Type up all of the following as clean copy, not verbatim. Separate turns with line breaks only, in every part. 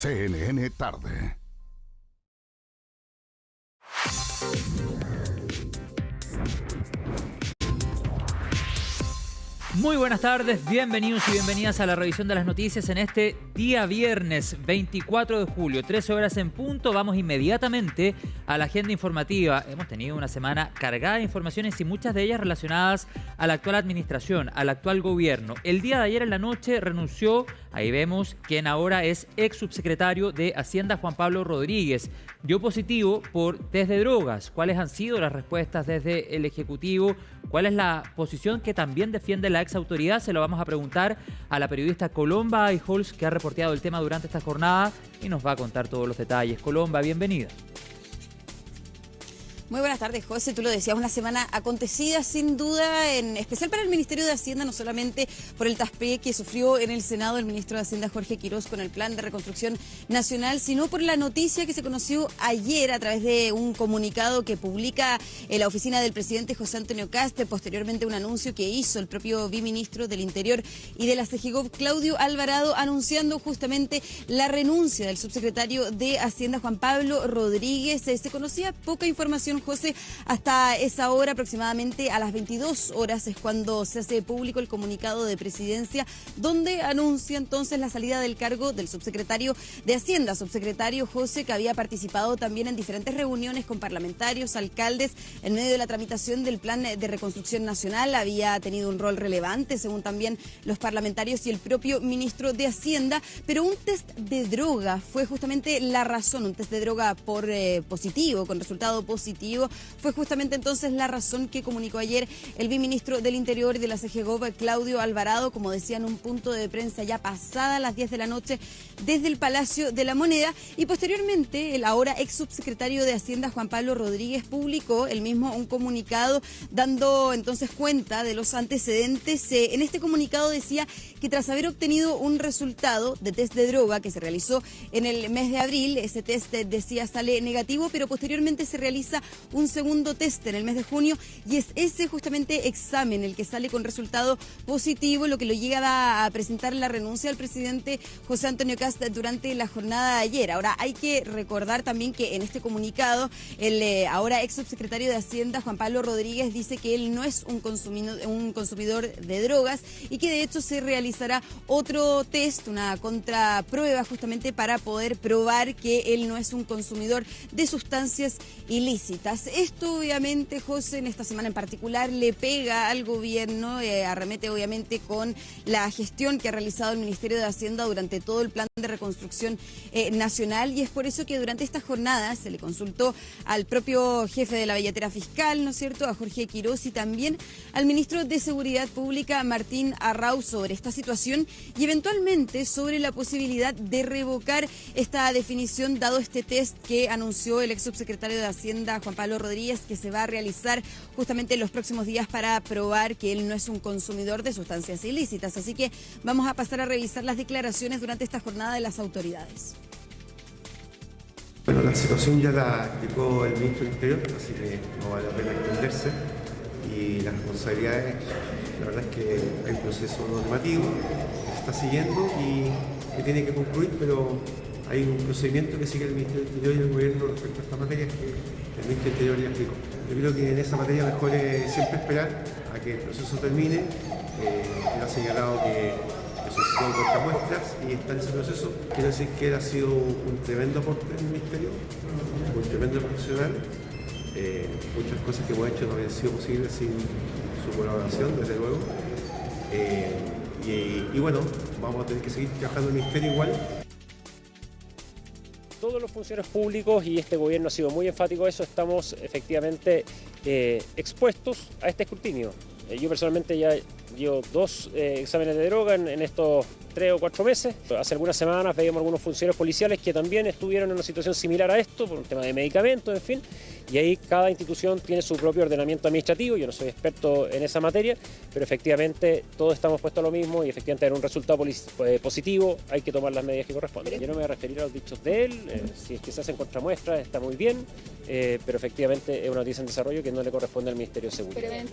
CNN Tarde.
Muy buenas tardes, bienvenidos y bienvenidas a la revisión de las noticias en este día viernes 24 de julio, 13 horas en punto. Vamos inmediatamente a la agenda informativa. Hemos tenido una semana cargada de informaciones y muchas de ellas relacionadas a la actual administración, al actual gobierno. El día de ayer en la noche renunció, ahí vemos, quien ahora es ex subsecretario de Hacienda, Juan Pablo Rodríguez. Dio positivo por test de drogas. ¿Cuáles han sido las respuestas desde el Ejecutivo? ¿Cuál es la posición que también defiende la ex autoridad? Se lo vamos a preguntar a la periodista Colomba Aihols, que ha reporteado el tema durante esta jornada y nos va a contar todos los detalles. Colomba, bienvenida.
Muy buenas tardes, José. Tú lo decías, una semana acontecida sin duda, en especial para el Ministerio de Hacienda, no solamente por el traspié que sufrió en el Senado el ministro de Hacienda Jorge Quiroz con el Plan de Reconstrucción Nacional, sino por la noticia que se conoció ayer a través de un comunicado que publica la oficina del presidente José Antonio Kast, posteriormente un anuncio que hizo el propio viceministro del Interior y de la CEGIGOV, Claudio Alvarado, anunciando justamente la renuncia del subsecretario de Hacienda, Juan Pablo Rodríguez. Se conocía poca información, José, hasta esa hora, aproximadamente a las 22 horas, es cuando se hace público el comunicado de presidencia, donde anuncia entonces la salida del cargo del subsecretario de Hacienda, subsecretario José, que había participado también en diferentes reuniones con parlamentarios, alcaldes, en medio de la tramitación del Plan de Reconstrucción Nacional. Había tenido un rol relevante, según también los parlamentarios y el propio ministro de Hacienda, pero un test de droga fue justamente la razón, un test de droga por positivo, con resultado positivo, fue justamente entonces la razón que comunicó ayer el viceministro del Interior y de la CEGIGOV, Claudio Alvarado, como decía, en un punto de prensa ya pasada las 10 de la noche desde el Palacio de la Moneda. Y posteriormente el ahora ex subsecretario de Hacienda, Juan Pablo Rodríguez, publicó el mismo un comunicado dando entonces cuenta de los antecedentes. En este comunicado decía que tras haber obtenido un resultado de test de droga que se realizó en el mes de abril, ese test decía sale negativo, pero posteriormente se realiza un segundo test en el mes de junio y es ese justamente examen el que sale con resultado positivo, lo que lo llega a presentar la renuncia al presidente José Antonio Kast durante la jornada de ayer. Ahora hay que recordar también que en este comunicado el ahora ex subsecretario de Hacienda, Juan Pablo Rodríguez, dice que él no es un consumidor de drogas y que de hecho se realizará otro test, una contraprueba justamente para poder probar que él no es un consumidor de sustancias ilícitas. Esto obviamente, José, en esta semana en particular le pega al gobierno, arremete obviamente con la gestión que ha realizado el Ministerio de Hacienda durante todo el Plan de Reconstrucción Nacional, y es por eso que durante esta jornada se le consultó al propio jefe de la billetera fiscal, ¿no es cierto?, a Jorge Quiroz, y también al ministro de Seguridad Pública, Martín Arrau, sobre esta situación y eventualmente sobre la posibilidad de revocar esta definición, dado este test que anunció el ex subsecretario de Hacienda, Juan Pablo Rodríguez, que se va a realizar justamente en los próximos días para probar que él no es un consumidor de sustancias ilícitas. Así que vamos a pasar a revisar las declaraciones durante esta jornada de las autoridades.
Bueno, la situación ya la explicó el ministro del Interior, así que no vale la pena extenderse. Y las responsabilidades, la verdad es que hay un proceso normativo que se está siguiendo y que tiene que concluir, pero hay un procedimiento que sigue el Ministerio del Interior y el Gobierno respecto a esta materia que el Ministro del Interior ya explicó. Yo creo que en esa materia mejor es siempre esperar a que el proceso termine. Él ha señalado que solicitó contramuestras y está en ese proceso. Quiero decir que él ha sido un tremendo aporte del Ministerio, un tremendo profesional. Muchas cosas que hemos hecho no habrían sido posibles sin su colaboración, desde luego. Y bueno, vamos a tener que seguir trabajando en el Ministerio igual.
Todos los funcionarios públicos, y este gobierno ha sido muy enfático en eso, estamos efectivamente expuestos a este escrutinio. Yo personalmente ya llevo 2 exámenes de droga en estos 3 o 4 meses. Hace algunas semanas veíamos algunos funcionarios policiales que también estuvieron en una situación similar a esto, por un tema de medicamentos, en fin. Y ahí cada institución tiene su propio ordenamiento administrativo. Yo no soy experto en esa materia, pero efectivamente todos estamos puestos a lo mismo y efectivamente en un resultado positivo hay que tomar las medidas que corresponden. Yo no me voy a referir a los dichos de él, si es que se hacen contramuestras está muy bien, pero efectivamente es una noticia en desarrollo que no le corresponde al Ministerio de Seguridad.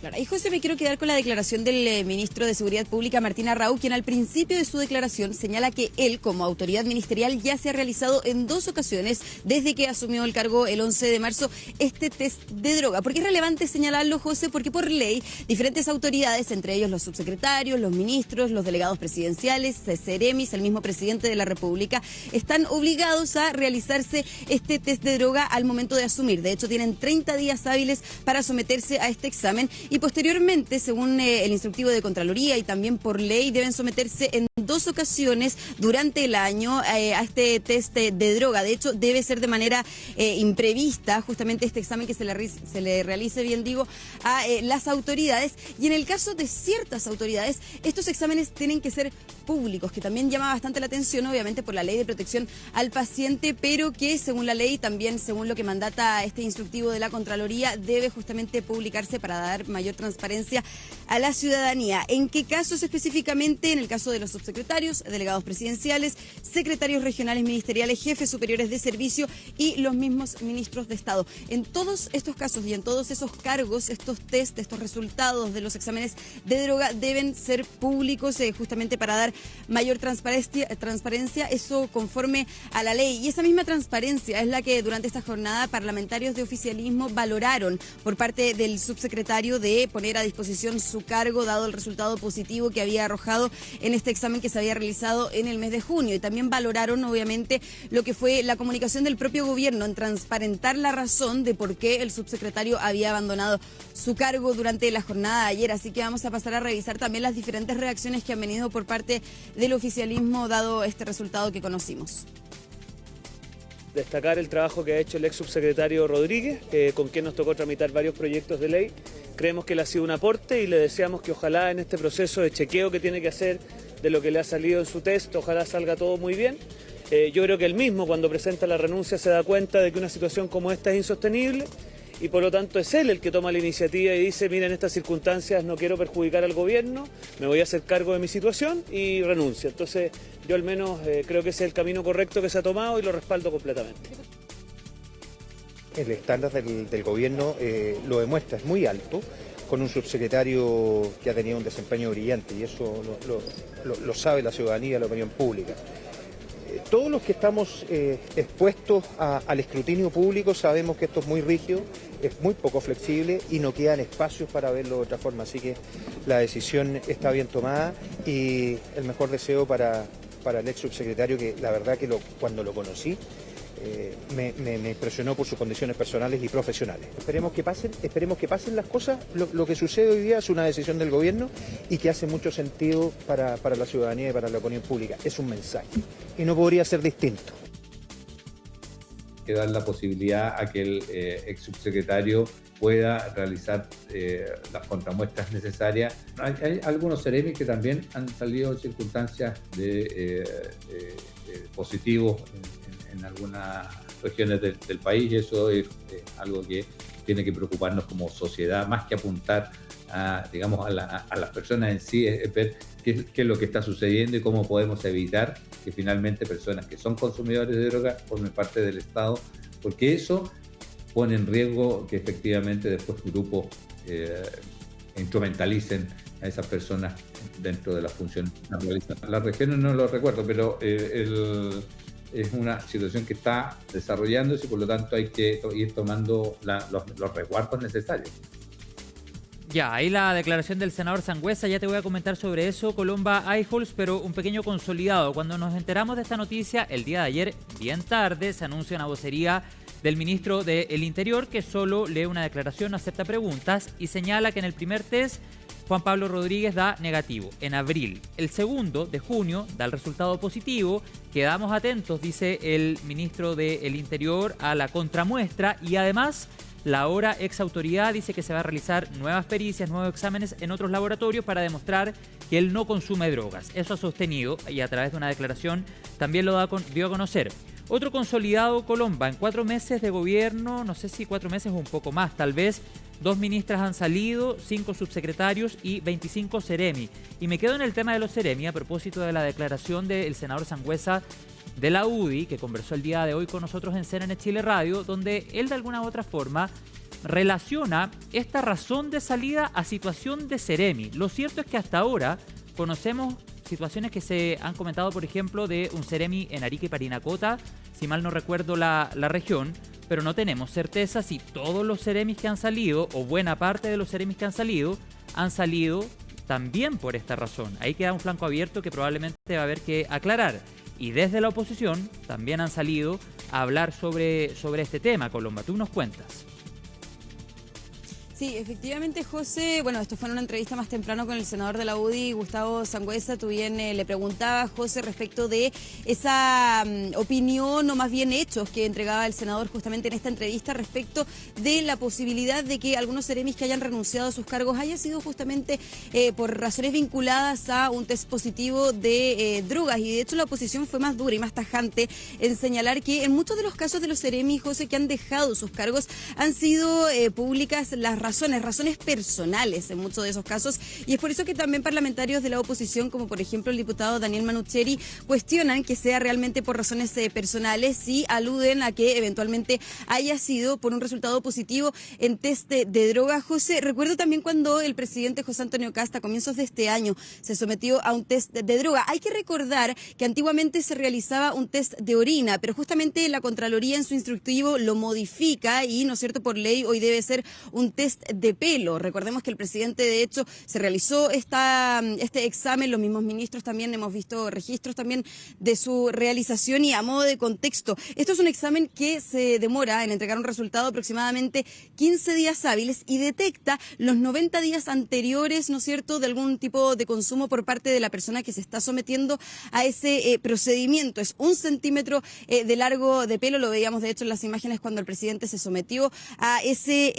Claro, y José, me quiero quedar con la declaración del ministro de Seguridad Pública, Martín Arrau, quien al principio de su declaración señala que él, como autoridad ministerial, ya se ha realizado en 2 ocasiones desde que asumió el cargo el 11 de marzo este test de droga. ¿Por qué es relevante señalarlo, José? Porque por ley, diferentes autoridades, entre ellos los subsecretarios, los ministros, los delegados presidenciales, seremis, el mismo presidente de la República, están obligados a realizarse este test de droga al momento de asumir. De hecho, tienen 30 días hábiles para someterse a este examen. Y posteriormente, según el instructivo de Contraloría y también por ley, deben someterse en 2 ocasiones durante el año a este test de droga. De hecho, debe ser de manera imprevista justamente este examen que se le realice, bien digo, a las autoridades. Y en el caso de ciertas autoridades, estos exámenes tienen que ser públicos, que también llama bastante la atención, obviamente por la ley de protección al paciente, pero que según la ley, también según lo que mandata este instructivo de la Contraloría, debe justamente publicarse para dar mayor transparencia a la ciudadanía. ¿En qué casos específicamente? En el caso de los subsecretarios, delegados presidenciales, secretarios regionales ministeriales, jefes superiores de servicio y los mismos ministros de Estado. En todos estos casos y en todos esos cargos, estos test, estos resultados de los exámenes de droga deben ser públicos justamente para dar mayor transparencia, eso conforme a la ley. Y esa misma transparencia es la que durante esta jornada parlamentarios de oficialismo valoraron por parte del subsecretario de poner a disposición su cargo, dado el resultado positivo que había arrojado en este examen que se había realizado en el mes de junio. Y también valoraron, obviamente, lo que fue la comunicación del propio gobierno en transparentar la razón de por qué el subsecretario había abandonado su cargo durante la jornada de ayer. Así que vamos a pasar a revisar también las diferentes reacciones que han venido por parte del oficialismo dado este resultado que conocimos.
Destacar el trabajo que ha hecho el ex subsecretario Rodríguez, con quien nos tocó tramitar varios proyectos de ley. Creemos que él ha sido un aporte y le deseamos que ojalá en este proceso de chequeo que tiene que hacer de lo que le ha salido en su test, ojalá salga todo muy bien. Yo creo que él mismo, cuando presenta la renuncia, se da cuenta de que una situación como esta es insostenible y por lo tanto es él el que toma la iniciativa y dice, mira, en estas circunstancias no quiero perjudicar al gobierno, me voy a hacer cargo de mi situación y renuncia. Entonces yo al menos creo que ese es el camino correcto que se ha tomado y lo respaldo completamente.
El estándar del gobierno lo demuestra, es muy alto, con un subsecretario que ha tenido un desempeño brillante y eso lo sabe la ciudadanía, la opinión pública. Todos los que estamos expuestos al escrutinio público sabemos que esto es muy rígido, es muy poco flexible y no quedan espacios para verlo de otra forma. Así que la decisión está bien tomada y el mejor deseo para el ex subsecretario, que la verdad que cuando lo conocí me impresionó por sus condiciones personales y profesionales. Esperemos que pasen las cosas. Lo que sucede hoy día es una decisión del gobierno y que hace mucho sentido para la ciudadanía y para la opinión pública. Es un mensaje y no podría ser distinto.
Que dar la posibilidad a que el ex subsecretario pueda realizar las contramuestras necesarias. Hay algunos seremis que también han salido en circunstancias de positivos en algunas regiones del país, y eso es algo que tiene que preocuparnos como sociedad, más que apuntar a las personas en sí, es ver qué es lo que está sucediendo y cómo podemos evitar que finalmente personas que son consumidores de droga formen parte del Estado, porque eso pone en riesgo que efectivamente después grupos instrumentalicen a esas personas dentro de la función. Las regiones no lo recuerdo, pero es una situación que está desarrollándose y por lo tanto hay que ir tomando los resguardos necesarios.
Ya, ahí la declaración del senador Sangüesa, ya te voy a comentar sobre eso, Colomba Eichholz, pero un pequeño consolidado. Cuando nos enteramos de esta noticia, el día de ayer, bien tarde, se anuncia una vocería del ministro del Interior que solo lee una declaración, no acepta preguntas y señala que en el primer test Juan Pablo Rodríguez da negativo en abril. El segundo, de junio, da el resultado positivo. Quedamos atentos, dice el ministro del Interior, a la contramuestra y además la ahora ex autoridad dice que se va a realizar nuevas pericias, nuevos exámenes en otros laboratorios para demostrar que él no consume drogas. Eso ha sostenido y a través de una declaración también lo dio a conocer. Otro consolidado, Colomba, en 4 meses de gobierno, no sé si 4 meses o un poco más, tal vez, 2 ministras han salido, 5 subsecretarios y 25 seremi. Y me quedo en el tema de los seremi a propósito de la declaración del senador Sangüesa de la UDI, que conversó el día de hoy con nosotros en CNN Chile Radio, donde él de alguna u otra forma relaciona esta razón de salida a situación de Ceremi. Lo cierto es que hasta ahora conocemos situaciones que se han comentado, por ejemplo, de un Ceremi en Arica y Parinacota, si mal no recuerdo la región, pero no tenemos certeza si todos los Ceremis que han salido, o buena parte de los Ceremis que han salido también por esta razón. Ahí queda un flanco abierto que probablemente va a haber que aclarar. Y desde la oposición también han salido a hablar sobre este tema. Colomba, tú nos cuentas.
Sí, efectivamente, José, bueno, esto fue en una entrevista más temprano con el senador de la UDI, Gustavo Sangüesa. Tú bien le preguntabas, José, respecto de esa opinión o más bien hechos que entregaba el senador justamente en esta entrevista respecto de la posibilidad de que algunos Ceremis que hayan renunciado a sus cargos haya sido justamente por razones vinculadas a un test positivo de drogas. Y de hecho la oposición fue más dura y más tajante en señalar que en muchos de los casos de los Ceremis, José, que han dejado sus cargos, han sido públicas las razones personales en muchos de esos casos, y es por eso que también parlamentarios de la oposición, como por ejemplo el diputado Daniel Manucheri, cuestionan que sea realmente por razones personales y aluden a que eventualmente haya sido por un resultado positivo en test de droga. José, recuerdo también cuando el presidente José Antonio Kast a comienzos de este año se sometió a un test de droga. Hay que recordar que antiguamente se realizaba un test de orina, pero justamente la Contraloría en su instructivo lo modifica y, ¿no es cierto?, por ley hoy debe ser un test de pelo. Recordemos que el presidente, de hecho, se realizó este examen. Los mismos ministros también hemos visto registros también de su realización. Y a modo de contexto, esto es un examen que se demora en entregar un resultado aproximadamente 15 días hábiles y detecta los 90 días anteriores, ¿no es cierto?, de algún tipo de consumo por parte de la persona que se está sometiendo a ese procedimiento. Es 1 centímetro de largo de pelo. Lo veíamos, de hecho, en las imágenes cuando el presidente se sometió a ese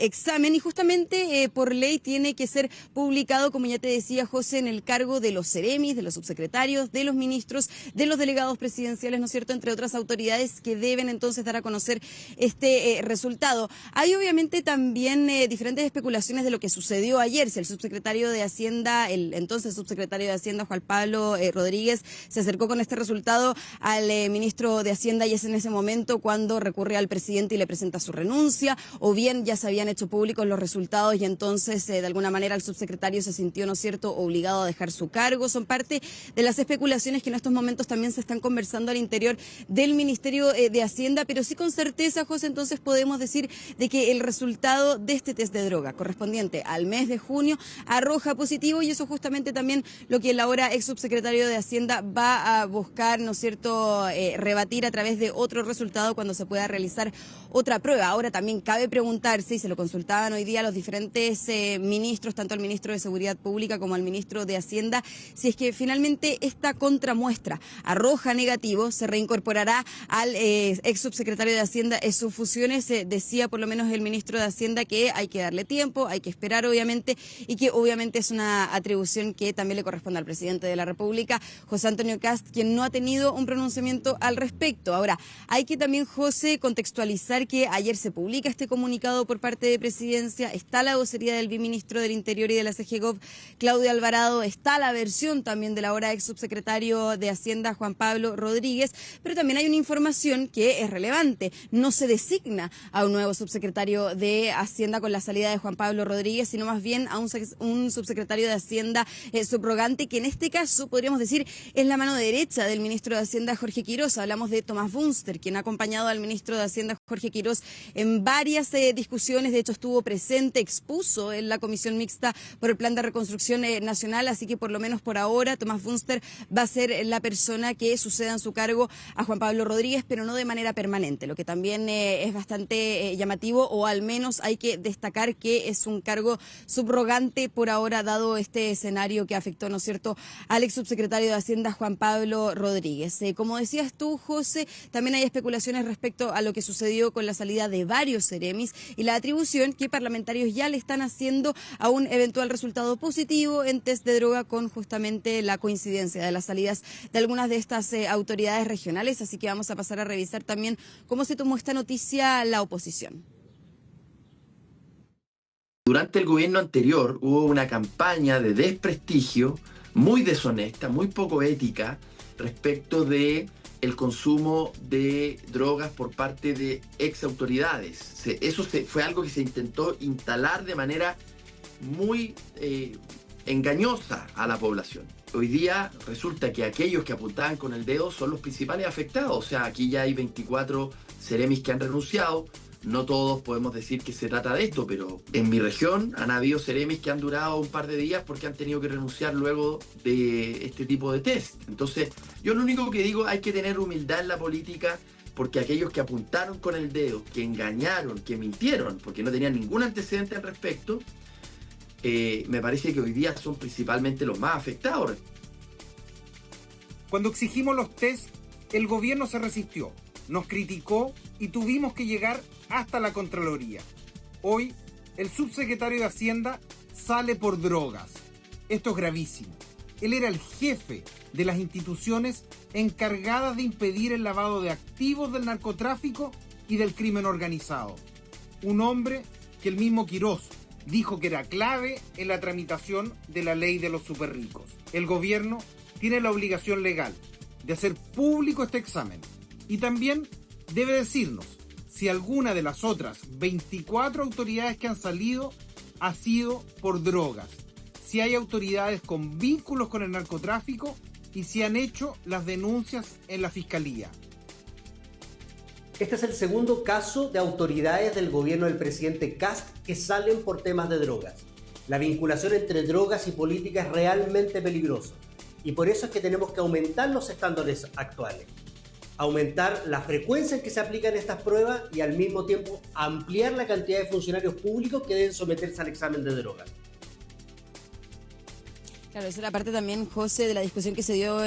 examen. Y justamente por ley tiene que ser publicado, como ya te decía, José, en el cargo de los Ceremis, de los subsecretarios, de los ministros, de los delegados presidenciales, ¿no es cierto?, entre otras autoridades que deben entonces dar a conocer este resultado. Hay obviamente también diferentes especulaciones de lo que sucedió ayer. Si el subsecretario de Hacienda, el entonces subsecretario de Hacienda, Juan Pablo Rodríguez, se acercó con este resultado al ministro de Hacienda y es en ese momento cuando recurre al presidente y le presenta su renuncia, o bien ya se habían hecho públicos los resultados y entonces de alguna manera el subsecretario se sintió, ¿no es cierto?, obligado a dejar su cargo. Son parte de las especulaciones que en estos momentos también se están conversando al interior del Ministerio de Hacienda, pero sí con certeza, José, entonces podemos decir de que el resultado de este test de droga correspondiente al mes de junio arroja positivo, y eso justamente también lo que el ahora ex subsecretario de Hacienda va a buscar, ¿no es cierto?, rebatir a través de otro resultado cuando se pueda realizar otra prueba. Ahora también cabe preguntarse, y se lo consultaban hoy día los diferentes ministros, tanto al ministro de Seguridad Pública como al ministro de Hacienda, si es que finalmente esta contramuestra arroja negativo, se reincorporará al ex subsecretario de Hacienda en sus funciones. Decía por lo menos el ministro de Hacienda que hay que darle tiempo, hay que esperar obviamente, y que obviamente es una atribución que también le corresponde al presidente de la República, José Antonio Kast, quien no ha tenido un pronunciamiento al respecto. Ahora, hay que también, José, contextualizar que ayer se publica este comunicado por parte de Presidencia, está la vocería del viceministro del Interior y de la CGGOV, Claudia Alvarado, está la versión también del ahora ex subsecretario de Hacienda, Juan Pablo Rodríguez, pero también hay una información que es relevante. No se designa a un nuevo subsecretario de Hacienda con la salida de Juan Pablo Rodríguez, sino más bien a un subsecretario de Hacienda subrogante, que en este caso podríamos decir es la mano derecha del ministro de Hacienda, Jorge Quirós. Hablamos de Tomás Bunster, quien ha acompañado al ministro de Hacienda, Jorge Quirós, en varias discusiones. De hecho, estuvo presente, expuso en la comisión mixta por el Plan de Reconstrucción Nacional, así que por lo menos por ahora Tomás Bunster va a ser la persona que suceda en su cargo a Juan Pablo Rodríguez, pero no de manera permanente, lo que también es bastante llamativo, o al menos hay que destacar que es un cargo subrogante por ahora, dado este escenario que afectó, ¿no es cierto?, al ex subsecretario de Hacienda, Juan Pablo Rodríguez. Como decías tú, José, también hay especulaciones respecto a lo que sucedió con la salida de varios Ceremis y la atribución que parlamentarios ya le están haciendo a un eventual resultado positivo en test de droga, con justamente la coincidencia de las salidas de algunas de estas autoridades regionales. Así que vamos a pasar a revisar también cómo se tomó esta noticia la oposición.
Durante el gobierno anterior hubo una campaña de desprestigio muy deshonesta, muy poco ética, respecto de el consumo de drogas por parte de ex autoridades. Eso fue algo que se intentó instalar de manera muy engañosa a la población. Hoy día resulta que aquellos que apuntaban con el dedo son los principales afectados. O sea, aquí ya hay 24 seremis que han renunciado. No todos podemos decir que se trata de esto, pero en mi región han habido seremis que han durado un par de días porque han tenido que renunciar luego de este tipo de test. Entonces, yo lo único que digo, hay que tener humildad en la política, porque aquellos que apuntaron con el dedo, que engañaron, que mintieron, porque no tenían ningún antecedente al respecto, me parece que hoy día son principalmente los más afectados.
Cuando exigimos los test, el gobierno se resistió, nos criticó y tuvimos que llegar hasta la Contraloría. Hoy, el subsecretario de Hacienda sale por drogas. Esto es gravísimo. Él era el jefe de las instituciones encargadas de impedir el lavado de activos del narcotráfico y del crimen organizado. Un hombre que el mismo Quirós dijo que era clave en la tramitación de la ley de los superricos. El gobierno tiene la obligación legal de hacer público este examen y también debe decirnos si alguna de las otras 24 autoridades que han salido ha sido por drogas, si hay autoridades con vínculos con el narcotráfico y si han hecho las denuncias en la fiscalía.
Este es el segundo caso de autoridades del gobierno del presidente Kast que salen por temas de drogas. La vinculación entre drogas y política es realmente peligrosa y por eso es que tenemos que aumentar los estándares actuales, aumentar la frecuencia en que se aplican estas pruebas y al mismo tiempo ampliar la cantidad de funcionarios públicos que deben someterse al examen de drogas.
Claro, esa era parte también, José, de la discusión que se dio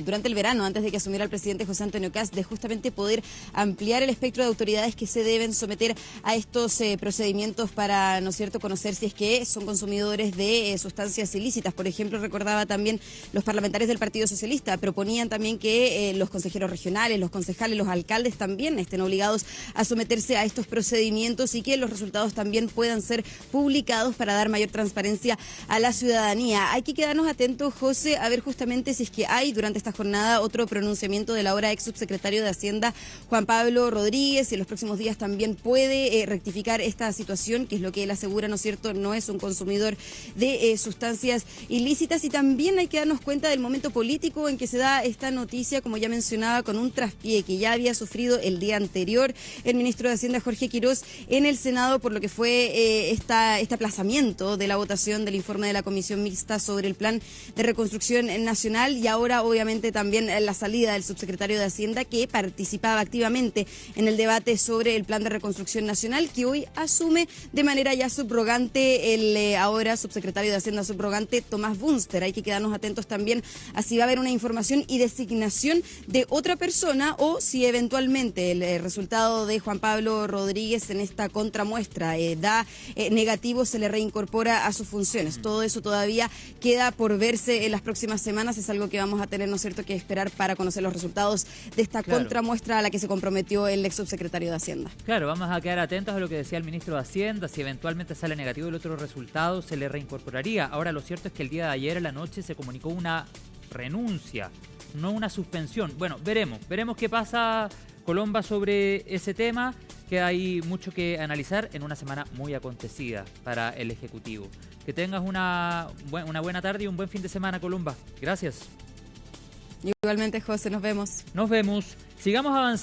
durante el verano, antes de que asumiera el presidente José Antonio Kast, de justamente poder ampliar el espectro de autoridades que se deben someter a estos procedimientos para, ¿no es cierto?, conocer si es que son consumidores de sustancias ilícitas. Por ejemplo, recordaba también los parlamentarios del Partido Socialista, proponían también que los consejeros regionales, los concejales, los alcaldes también estén obligados a someterse a estos procedimientos y que los resultados también puedan ser publicados para dar mayor transparencia a la ciudadanía. Hay que quedarnos atentos, José, a ver justamente si es que hay durante esta jornada otro pronunciamiento del ahora ex subsecretario de Hacienda, Juan Pablo Rodríguez, y en los próximos días también puede rectificar esta situación, que es lo que él asegura, ¿no es cierto?, no es un consumidor de sustancias ilícitas. Y también hay que darnos cuenta del momento político en que se da esta noticia, como ya mencionaba, con un traspié que ya había sufrido el día anterior el ministro de Hacienda, Jorge Quirós, en el Senado, por lo que fue este aplazamiento de la votación del informe de la Comisión Mixta sobre el Plan de Reconstrucción Nacional, y ahora obviamente también la salida del subsecretario de Hacienda, que participaba activamente en el debate sobre el Plan de Reconstrucción Nacional, que hoy asume de manera ya subrogante el ahora subsecretario de Hacienda subrogante, Tomás Bunster. Hay que quedarnos atentos también a si va a haber una información y designación de otra persona o si eventualmente el resultado de Juan Pablo Rodríguez en esta contramuestra da negativo, se le reincorpora a sus funciones. Todo eso todavía queda por verse en las próximas semanas. Es algo que vamos a tener, ¿no es cierto?, que esperar para conocer los resultados de esta contramuestra a la que se comprometió el ex subsecretario de Hacienda.
Claro, vamos a quedar atentos a lo que decía el ministro de Hacienda. Si eventualmente sale negativo el otro resultado, se le reincorporaría. Ahora, lo cierto es que el día de ayer en la noche se comunicó una renuncia, no una suspensión. Bueno, veremos qué pasa, Colomba, sobre ese tema. Queda ahí mucho que analizar en una semana muy acontecida para el Ejecutivo. Que tengas una buena tarde y un buen fin de semana, Colomba. Gracias.
Igualmente, José, nos vemos.
Nos vemos. Sigamos avanzando.